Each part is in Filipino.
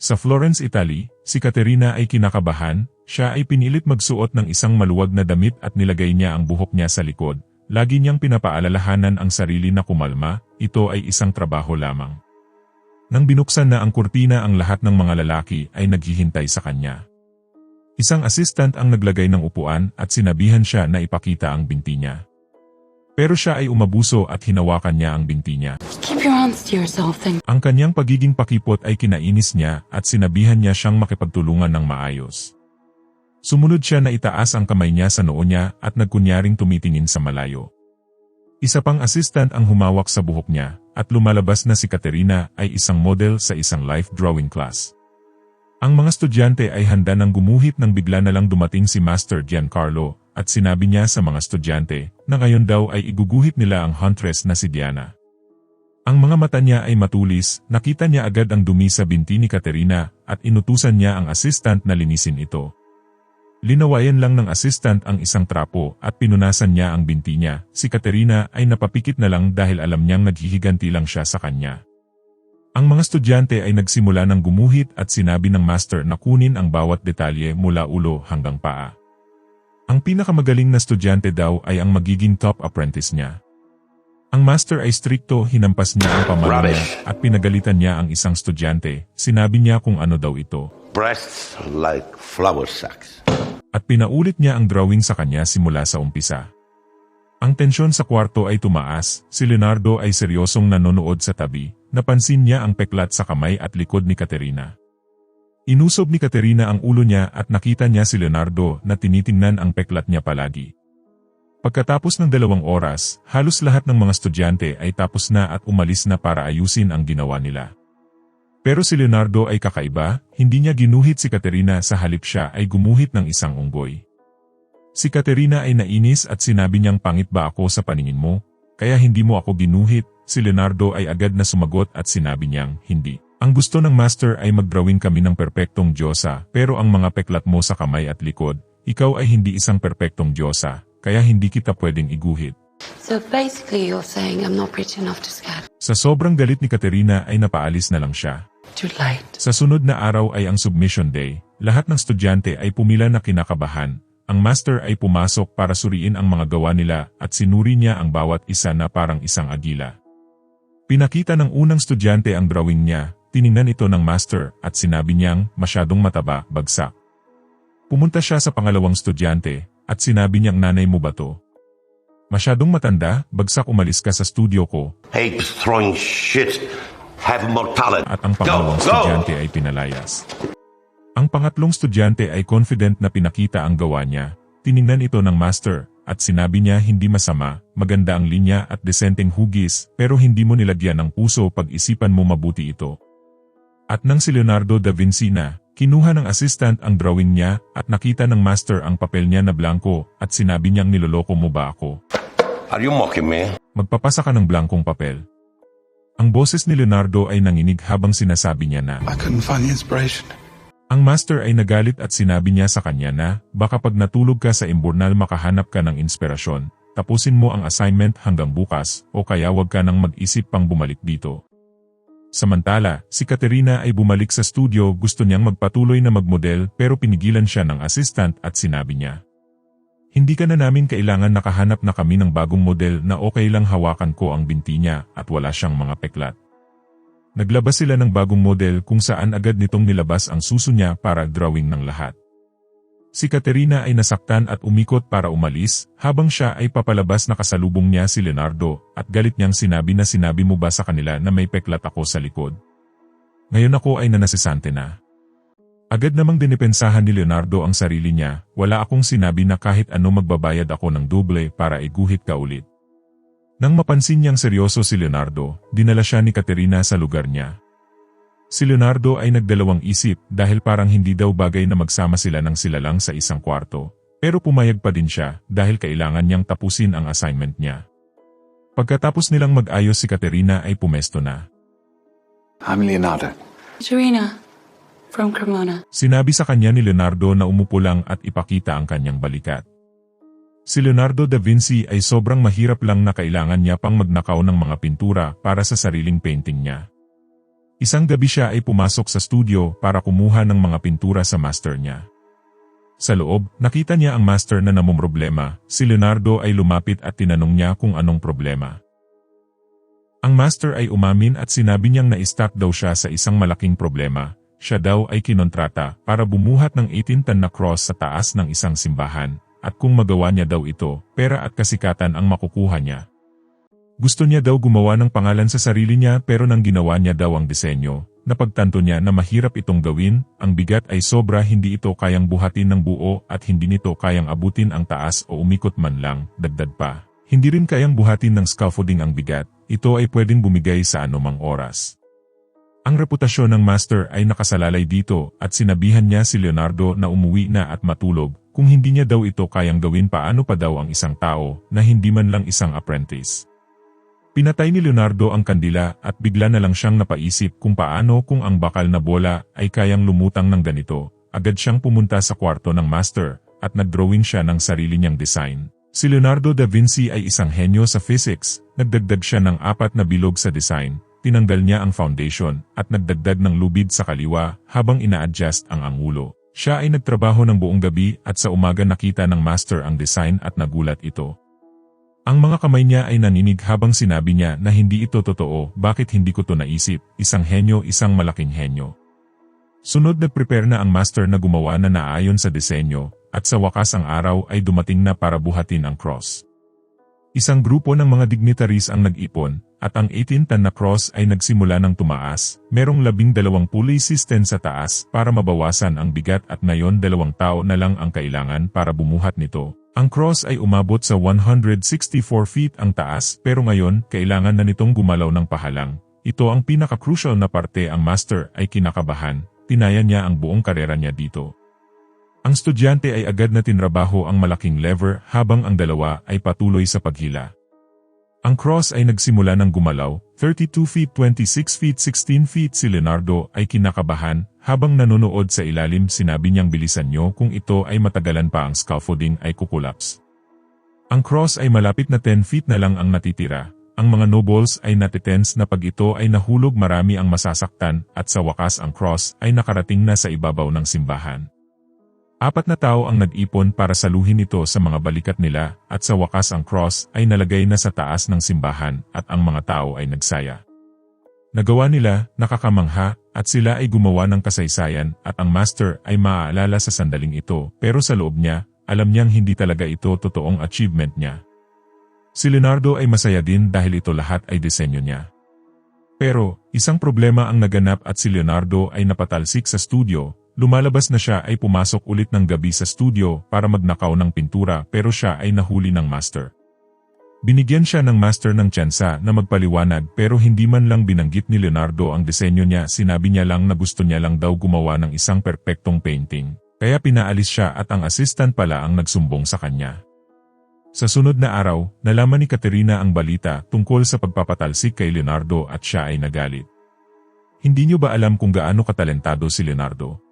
Sa Florence, Italy, si Caterina ay kinakabahan, siya ay pinilit magsuot ng isang maluwag na damit at nilagay niya ang buhok niya sa likod. Lagi niyang pinapaalalahanan ang sarili na kumalma, ito ay isang trabaho lamang. Nang binuksan na ang kurtina, ang lahat ng mga lalaki ay naghihintay sa kanya. Isang assistant ang naglagay ng upuan at sinabihan siya na ipakita ang binti niya. Pero siya ay umabuso at hinawakan niya ang binti niya. Keep your hands to yourself and... Ang kanyang pagiging pakipot ay kinainis niya at sinabihan niya siyang makipagtulungan ng maayos. Sumunod siya na itaas ang kamay niya sa noo niya at nagkunyaring tumitingin sa malayo. Isa pang assistant ang humawak sa buhok niya at lumalabas na si Caterina ay isang model sa isang life drawing class. Ang mga estudyante ay handa nang gumuhit nang bigla na lang dumating si Master Giancarlo at sinabi niya sa mga estudyante na ngayon daw ay iguguhit nila ang huntress na si Diana. Ang mga mata niya ay matulis, nakita niya agad ang dumi sa binti ni Caterina at inutusan niya ang assistant na linisin ito. Linawayan lang ng assistant ang isang trapo at pinunasan niya ang binti niya. Si Caterina ay napapikit na lang dahil alam niyang naghihiganti lang siya sa kanya. Ang mga estudyante ay nagsimula ng gumuhit at sinabi ng master na kunin ang bawat detalye mula ulo hanggang paa. Ang pinakamagaling na estudyante daw ay ang magiging top apprentice niya. Ang master ay strikto, hinampas niya ang pamalo niya at pinagalitan niya ang isang estudyante. Sinabi niya kung ano daw ito. Breasts like flower sacks. At pinaulit niya ang drawing sa kanya simula sa umpisa. Ang tensyon sa kwarto ay tumaas, si Leonardo ay seryosong nanonood sa tabi, napansin niya ang peklat sa kamay at likod ni Caterina. Inusob ni Caterina ang ulo niya at nakita niya si Leonardo na tinitingnan ang peklat niya palagi. Pagkatapos ng 2 oras, halos lahat ng mga estudyante ay tapos na at umalis na para ayusin ang ginawa nila. Pero si Leonardo ay kakaiba, hindi niya ginuhit si Caterina, sa halip siya ay gumuhit ng isang unggoy. Si Caterina ay nainis at sinabi niyang, pangit ba ako sa paningin mo? Kaya hindi mo ako ginuhit? Si Leonardo ay agad na sumagot at sinabi niyang, hindi. Ang gusto ng master ay mag-drawing kami ng perpektong diyosa, pero ang mga peklat mo sa kamay at likod, ikaw ay hindi isang perpektong diyosa, kaya hindi kita pwedeng iguhit. So basically you're saying I'm not pretty enough to scatter. Sa sobrang galit ni Caterina ay napaalis na lang siya. Too late. Sa sunod na araw ay ang submission day, lahat ng estudyante ay pumila na kinakabahan. Ang master ay pumasok para suriin ang mga gawa nila at sinuri niya ang bawat isa na parang isang agila. Pinakita ng unang estudyante ang drawing niya, tiningnan ito ng master at sinabi niyang masyadong mataba, bagsak. Pumunta siya sa pangalawang estudyante at sinabi niyang, nanay mo ba to? Masyadong matanda, bagsak, umalis ka sa studio ko. Hate throwing shit. Have more talent. At ang pangalawang estudyante ay pinalayas. Ang pangatlong estudyante ay confident na pinakita ang gawa niya. Tiningnan ito ng master at sinabi niya, hindi masama, maganda ang linya at desenteng hugis, pero hindi mo nilagyan ng puso, pag-isipan mo mabuti ito. At nang si Leonardo da Vinci na, kinuha ng assistant ang drawing niya at nakita ng master ang papel niya na blanco at sinabi niyang, niloloko mo ba ako? Are you mocking me? Magpapasa ka ng blankong papel. Ang boses ni Leonardo ay nanginig habang sinasabi niya na, I couldn't find the inspiration. Ang master ay nagalit at sinabi niya sa kanya na, baka pag natulog ka sa imburnal makahanap ka ng inspirasyon, tapusin mo ang assignment hanggang bukas o kaya wag ka nang mag-isip pang bumalik dito. Samantala, si Caterina ay bumalik sa studio, gusto niyang magpatuloy na magmodel pero pinigilan siya ng assistant at sinabi niya, hindi ka na namin kailangan, nakahanap na kami ng bagong model na okay lang hawakan ko ang binti niya at wala siyang mga peklat. Naglabas sila ng bagong model kung saan agad nitong nilabas ang suso niya para drawing ng lahat. Si Caterina ay nasaktan at umikot para umalis, habang siya ay papalabas nakasalubong niya si Leonardo at galit niyang sinabi na, sinabi mo ba sa kanila na may peklat ako sa likod? Ngayon ako ay nanasisante na. Agad namang dinipensahan ni Leonardo ang sarili niya, wala akong sinabi na kahit ano magbabayad ako ng doble para iguhit ka ulit. Nang mapansin niyang seryoso si Leonardo, dinala siya ni Caterina sa lugar niya. Si Leonardo ay nagdalawang isip dahil parang hindi daw bagay na magsama sila ng sila lang sa isang kwarto, pero pumayag pa din siya dahil kailangan niyang tapusin ang assignment niya. Pagkatapos nilang mag-ayos, si Caterina ay pumesto na. I'm Leonardo. Serena, from Cremona. Sinabi sa kanya ni Leonardo na umupo lang at ipakita ang kanyang balikat. Si Leonardo da Vinci ay sobrang mahirap lang na kailangan niya pang magnakaw ng mga pintura para sa sariling painting niya. Isang gabi siya ay pumasok sa studio para kumuha ng mga pintura sa master niya. Sa loob, nakita niya ang master na namumroblema. Si Leonardo ay lumapit at tinanong niya kung anong problema. Ang master ay umamin at sinabi niyang na-stuck daw siya sa isang malaking problema. Siya daw ay kinontrata para bumuhat ng 18 ton na cross sa taas ng isang simbahan, at kung magawa niya daw ito, pera at kasikatan ang makukuha niya. Gusto niya daw gumawa ng pangalan sa sarili niya pero nang ginawa niya daw ang disenyo, napagtanto niya na mahirap itong gawin, ang bigat ay sobra, hindi ito kayang buhatin ng buo at hindi nito kayang abutin ang taas o umikot man lang, dagdag pa. Hindi rin kayang buhatin ng scaffolding ang bigat, ito ay pwedeng bumigay sa anumang oras. Ang reputasyon ng master ay nakasalalay dito at sinabihan niya si Leonardo na umuwi na at matulog, kung hindi niya daw ito kayang gawin paano pa daw ang isang tao na hindi man lang isang apprentice. Pinatay ni Leonardo ang kandila at bigla na lang siyang napaisip kung paano kung ang bakal na bola ay kayang lumutang ng ganito. Agad siyang pumunta sa kwarto ng master at nagdrawing siya ng sarili niyang design. Si Leonardo da Vinci ay isang henyo sa physics, nagdagdag siya ng 4 na bilog sa design, tinanggal niya ang foundation at nagdagdag ng lubid sa kaliwa habang ina-adjust ang angulo. Siya ay nagtrabaho ng buong gabi at sa umaga nakita ng master ang design at nagulat ito. Ang mga kamay niya ay naninig habang sinabi niya na hindi ito totoo, bakit hindi ko to naisip, isang henyo, isang malaking henyo. Sunod nag-prepare na ang master na gumawa na naayon sa disenyo, at sa wakas ang araw ay dumating na para buhatin ang cross. Isang grupo ng mga dignitaries ang nag-ipon, at ang 18 ton na cross ay nagsimula ng tumaas, merong 12 pulley system sa taas para mabawasan ang bigat at ngayon 2 tao na lang ang kailangan para bumuhat nito. Ang cross ay umabot sa 164 feet ang taas pero ngayon kailangan na nitong gumalaw ng pahalang. Ito ang pinaka-crucial na parte, ang master ay kinakabahan, tinaya niya ang buong karera niya dito. Ang estudyante ay agad na tinrabaho ang malaking lever habang ang dalawa ay patuloy sa paghila. Ang cross ay nagsimula ng gumalaw, 32 feet, 26 feet, 16 feet. Si Leonardo ay kinakabahan, habang nanonood sa ilalim sinabi niyang bilisan niyo kung ito ay matagalan pa ang scaffolding ay kukulaps. Ang cross ay malapit na 10 feet na lang ang natitira. Ang mga nobles ay natitense na pag ito ay nahulog marami ang masasaktan at sa wakas ang cross ay nakarating na sa ibabaw ng simbahan. 4 na tao ang nag-ipon para saluhin ito sa mga balikat nila at sa wakas ang cross ay nalagay na sa taas ng simbahan at ang mga tao ay nagsaya. Nagawa nila, nakakamangha, at sila ay gumawa ng kasaysayan at ang master ay maaalala sa sandaling ito pero sa loob niya, alam niyang hindi talaga ito totoong achievement niya. Si Leonardo ay masaya din dahil ito lahat ay disenyo niya. Pero, isang problema ang naganap at si Leonardo ay napatalsik sa studio. Lumalabas na siya ay pumasok ulit ng gabi sa studio para magnakaw ng pintura pero siya ay nahuli ng master. Binigyan siya ng master ng tsansa na magpaliwanag pero hindi man lang binanggit ni Leonardo ang disenyo niya, sinabi niya lang na gusto niya lang daw gumawa ng isang perpektong painting. Kaya pinaalis siya at ang assistant pala ang nagsumbong sa kanya. Sa sunod na araw, nalaman ni Katerina ang balita tungkol sa pagpapatalsik kay Leonardo at siya ay nagalit. Hindi niyo ba alam kung gaano katalentado si Leonardo?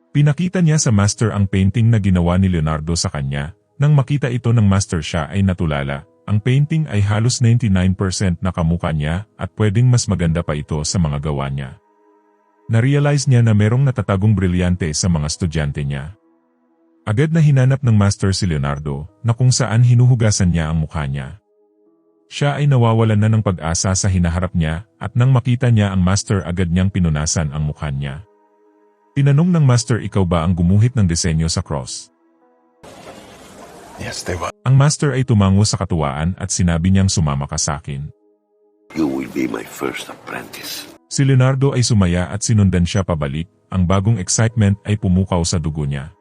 Pinakita niya sa master ang painting na ginawa ni Leonardo sa kanya. Nang makita ito ng master siya ay natulala. Ang painting ay halos 99% na kamukha niya at pwedeng mas maganda pa ito sa mga gawa niya. Na-realize niya na merong natatagong brilyante sa mga estudyante niya. Agad na hinanap ng master si Leonardo na kung saan hinuhugasan niya ang mukha niya. Siya ay nawawalan na ng pag-asa sa hinaharap niya at nang makita niya ang master agad niyang pinunasan ang mukha niya. Tinanong ng master, ikaw ba ang gumuhit ng disenyo sa cross? Yes, they were. Ang master ay tumango sa katuwaan at sinabi niyang sumama ka sa akin. You will be my first apprentice. Si Leonardo ay sumaya at sinundan siya pabalik, ang bagong excitement ay pumukaw sa dugo niya.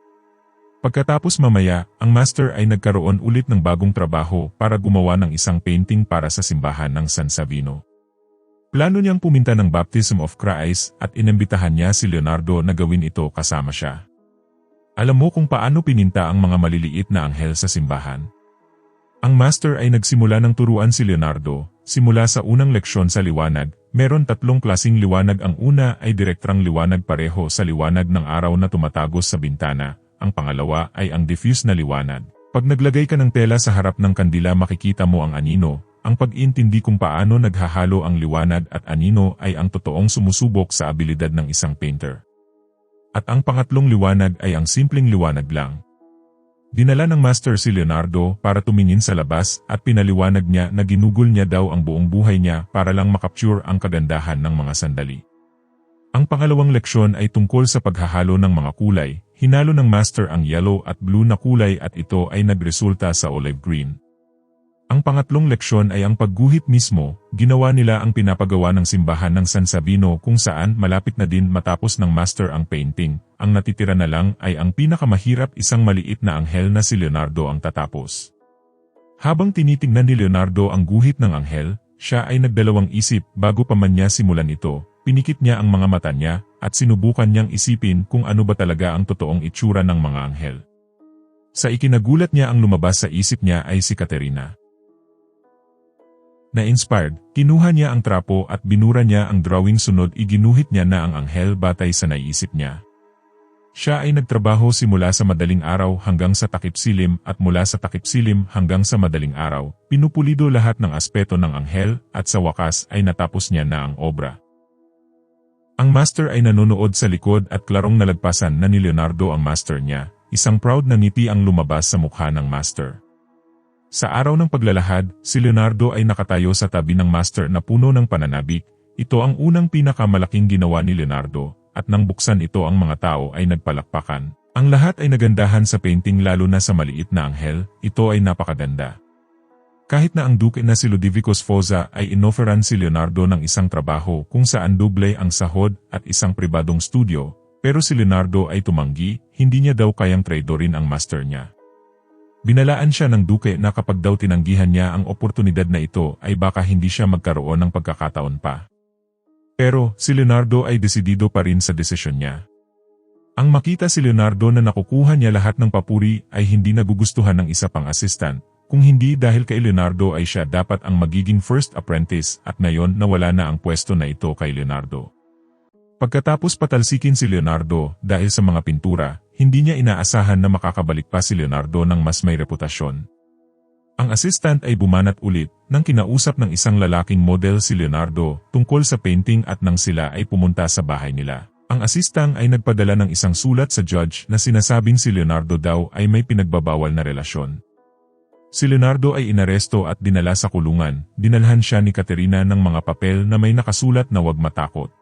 Pagkatapos mamaya, ang master ay nagkaroon ulit ng bagong trabaho para gumawa ng isang painting para sa simbahan ng San Savino. Plano niyang puminta ng Baptism of Christ at inimbitahan niya si Leonardo na gawin ito kasama siya. Alam mo kung paano pininta ang mga maliliit na anghel sa simbahan? Ang master ay nagsimula ng turuan si Leonardo, simula sa unang leksyon sa liwanag. Meron 3 klasing liwanag. Ang una ay direktrang liwanag pareho sa liwanag ng araw na tumatagos sa bintana. Ang pangalawa ay ang diffuse na liwanag. Pag naglagay ka ng tela sa harap ng kandila makikita mo ang anino. ang pag-iintindi kung paano naghahalo ang liwanag at anino ay ang totoong sumusubok sa abilidad ng isang painter. At ang pangatlong liwanag ay ang simpleng liwanag lang. Dinala ng master si Leonardo para tumingin sa labas at pinaliwanag niya na ginugol niya daw ang buong buhay niya para lang makapture ang kagandahan ng mga sandali. Ang pangalawang leksyon ay tungkol sa paghahalo ng mga kulay. Hinalo ng master ang yellow at blue na kulay at ito ay nagresulta sa olive green. Ang pangatlong leksyon ay ang pagguhit mismo. Ginawa nila ang pinapagawa ng simbahan ng San Sabino kung saan malapit na din matapos ng master ang painting. Ang natitira na lang ay ang pinakamahirap, isang maliit na anghel na si Leonardo ang tatapos. Habang tinitingnan ni Leonardo ang guhit ng anghel, siya ay nagdalawang isip bago pa man niya simulan ito. Pinikit niya ang mga mata niya at sinubukan niyang isipin kung ano ba talaga ang totoong itsura ng mga anghel. Sa ikinagulat niya ang lumabas sa isip niya ay si Caterina. Na-inspired, kinuha niya ang trapo at binura niya ang drawing, sunod iginuhit niya na ang anghel batay sa naiisip niya. Siya ay nagtrabaho simula sa madaling araw hanggang sa takip-silim at mula sa takip-silim hanggang sa madaling araw. Pinupulido lahat ng aspeto ng anghel at sa wakas ay natapos niya na ang obra. Ang master ay nanonood sa likod at klarong nalagpasan na ni Leonardo ang master niya. Isang proud na ngiti ang lumabas sa mukha ng master. Sa araw ng paglalahad, si Leonardo ay nakatayo sa tabi ng master na puno ng pananabik. Ito ang unang pinakamalaking ginawa ni Leonardo, at nang buksan ito ang mga tao ay nagpalakpakan. Ang lahat ay nagandahan sa painting, lalo na sa maliit na anghel. Ito ay napakaganda. Kahit na ang duke na si Ludovico Sforza ay inofferan si Leonardo ng isang trabaho kung saan doble ang sahod at isang pribadong studio, pero si Leonardo ay tumanggi, hindi niya daw kayang traidorin ang master niya. Binalaan siya ng duke na kapag daw tinanggihan niya ang oportunidad na ito ay baka hindi siya magkaroon ng pagkakataon pa. Pero si Leonardo ay desidido pa rin sa desisyon niya. Ang makita si Leonardo na nakukuha niya lahat ng papuri ay hindi nagugustuhan ng isa pang assistant, kung hindi dahil kay Leonardo ay siya dapat ang magiging first apprentice at ngayon nawala na ang pwesto na ito kay Leonardo. Pagkatapos patalsikin si Leonardo dahil sa mga pintura, hindi niya inaasahan na makakabalik pa si Leonardo ng mas may reputasyon. Ang assistant ay bumanat ulit nang kinausap ng isang lalaking model si Leonardo tungkol sa painting at nang sila ay pumunta sa bahay nila. Ang assistant ay nagpadala ng isang sulat sa judge na sinasabing si Leonardo daw ay may pinagbabawal na relasyon. Si Leonardo ay inaresto at dinala sa kulungan. Dinalhan siya ni Caterina ng mga papel na may nakasulat na huwag matakot.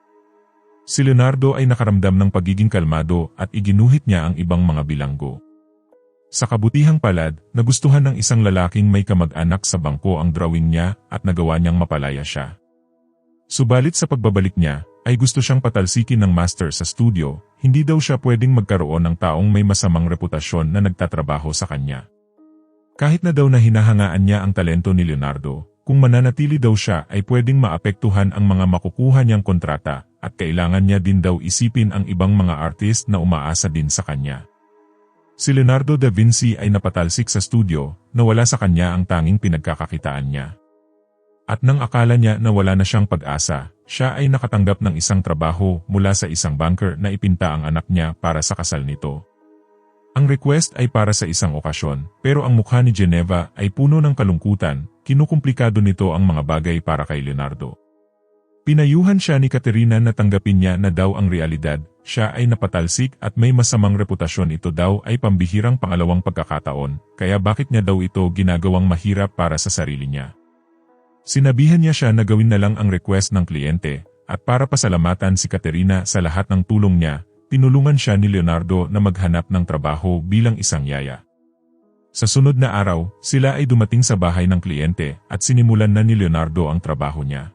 Si Leonardo ay nakaramdam ng pagiging kalmado at iginuhit niya ang ibang mga bilanggo. Sa kabutihang palad, nagustuhan ng isang lalaking may kamag-anak sa bangko ang drawing niya at nagawa niyang mapalaya siya. Subalit sa pagbabalik niya, ay gusto siyang patalsikin ng master sa studio. Hindi daw siya pwedeng magkaroon ng taong may masamang reputasyon na nagtatrabaho sa kanya. Kahit na daw na hinahangaan niya ang talento ni Leonardo, kung mananatili daw siya ay pwedeng maapektuhan ang mga makukuha niyang kontrata at kailangan niya din daw isipin ang ibang mga artist na umaasa din sa kanya. Si Leonardo da Vinci ay napatalsik sa studio na wala sa kanya ang tanging pinagkakakitaan niya. At nang akala niya na wala na siyang pag-asa, siya ay nakatanggap ng isang trabaho mula sa isang banker na ipinta ang anak niya para sa kasal nito. Ang request ay para sa isang okasyon, pero ang mukha ni Geneva ay puno ng kalungkutan. Kinukumplikado nito ang mga bagay para kay Leonardo. Pinayuhan siya ni Caterina na tanggapin niya na daw ang realidad, siya ay napatalsik at may masamang reputasyon, ito daw ay pambihirang pangalawang pagkakataon, kaya bakit niya daw ito ginagawang mahirap para sa sarili niya. Sinabihan niya siya na gawin na lang ang request ng kliyente, at para pasalamatan si Caterina sa lahat ng tulong niya, tinulungan siya ni Leonardo na maghanap ng trabaho bilang isang yaya. Sa sunod na araw, sila ay dumating sa bahay ng kliyente at sinimulan na ni Leonardo ang trabaho niya.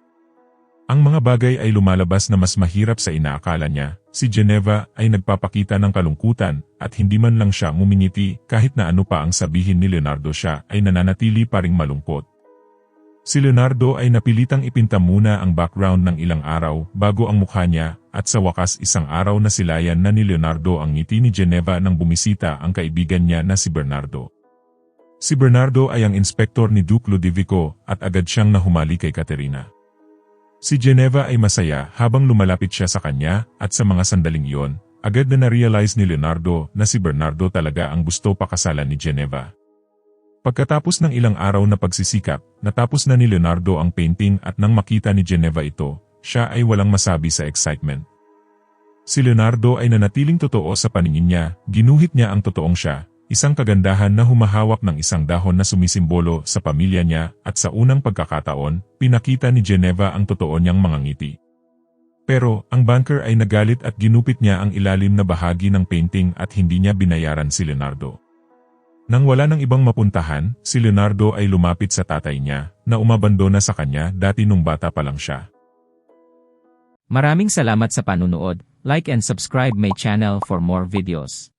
Ang mga bagay ay lumalabas na mas mahirap sa inaakala niya. Si Geneva ay nagpapakita ng kalungkutan at hindi man lang siya ngumingiti, kahit na ano pa ang sabihin ni Leonardo, siya ay nananatili pa ring malungkot. Si Leonardo ay napilitang ipinta muna ang background ng ilang araw bago ang mukha niya, at sa wakas isang araw na silayan na ni Leonardo ang ngiti ni Geneva nang bumisita ang kaibigan niya na si Bernardo. Si Bernardo ay ang inspektor ni Duke Ludovico at agad siyang nahumali kay Caterina. Si Geneva ay masaya habang lumalapit siya sa kanya, at sa mga sandaling iyon, agad na na-realize ni Leonardo na si Bernardo talaga ang gusto pakasalan ni Geneva. Pagkatapos ng ilang araw na pagsisikap, natapos na ni Leonardo ang painting at nang makita ni Geneva ito, siya ay walang masabi sa excitement. Si Leonardo ay nanatiling totoo sa paningin niya, ginuhit niya ang totoong siya, isang kagandahan na humahawak ng isang dahon na sumisimbolo sa pamilya niya at sa unang pagkakataon, pinakita ni Geneva ang totoo niyang mga ngiti. Pero, ang banker ay nagalit at ginupit niya ang ilalim na bahagi ng painting at hindi niya binayaran si Leonardo. Nang wala ng ibang mapuntahan, si Leonardo ay lumapit sa tatay niya, na umabandona sa kanya dati nung bata pa lang siya. Maraming salamat sa panunood. Like and subscribe my channel for more videos.